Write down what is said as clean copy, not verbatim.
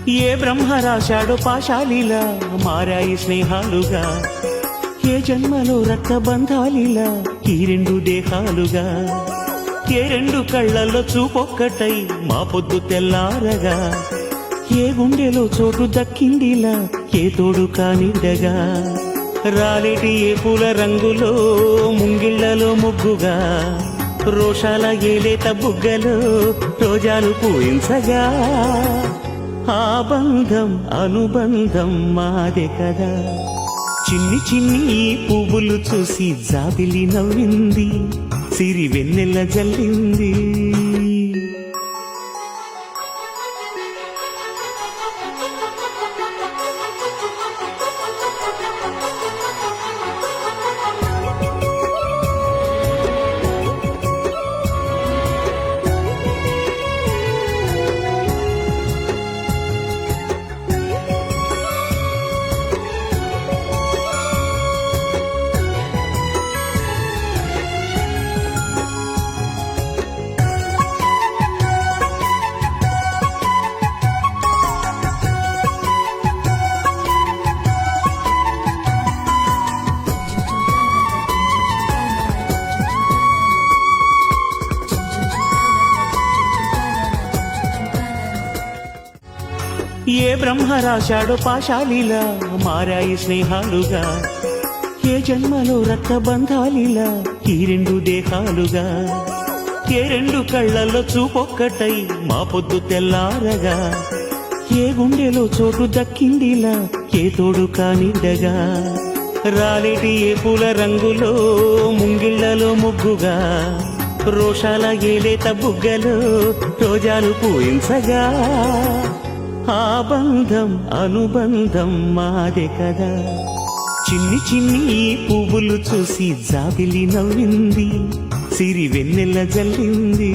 ఏ బ్రహ్మ రాశాడో పాశాలిలా మారాయి స్నేహాలుగా, ఏ జన్మలో రక్త బంధాలిలా ఈ రెండు దేహాలుగా, ఏ రెండు కళ్ళల్లో చూపొక్కటై మా పొద్దు తెల్లారగా, ఏ గుండెలో చోటు దక్కిందిలా ఏ తోడు కానిడగా, రాలేటి ఏ పూల రంగులో ముంగిళ్లలో ముగ్గుగా, రోషాల ఏలేత బుగ్గలో రోజాలు పూయించగా, ఆ బంధం అనుబంధం మాదే కదా. చిన్ని చిన్ని ఈ పువ్వులు చూసి జాబిలి నవ్వింది, సిరి వెన్నెల జల్లింది. ఏ బ్రహ్మ రాశాడో పాశాలిలా మారాయి స్నేహాలుగా, ఏ జన్మలో రక్త బంధాలిలా ఈ రెండు దేహాలుగా, ఏ రెండు కళ్ళల్లో చూపొక్కటై మా పొద్దు తెల్లారగా, ఏ గుండెలో చోటు దక్కిందిలా ఏ తోడు కానిడగా, రాలేటి ఏ పూల రంగులో ముంగిళ్లలో ముగ్గుగా, రోషాల ఏలేత బుగ్గలో రోజాలు పూయించగా, ఆ బంధం అనుబంధం మాదే కదా. చిన్ని చిన్ని ఈ పువ్వులు చూసి జాబిలి నవ్వింది, సిరి వెన్నెల జల్లింది.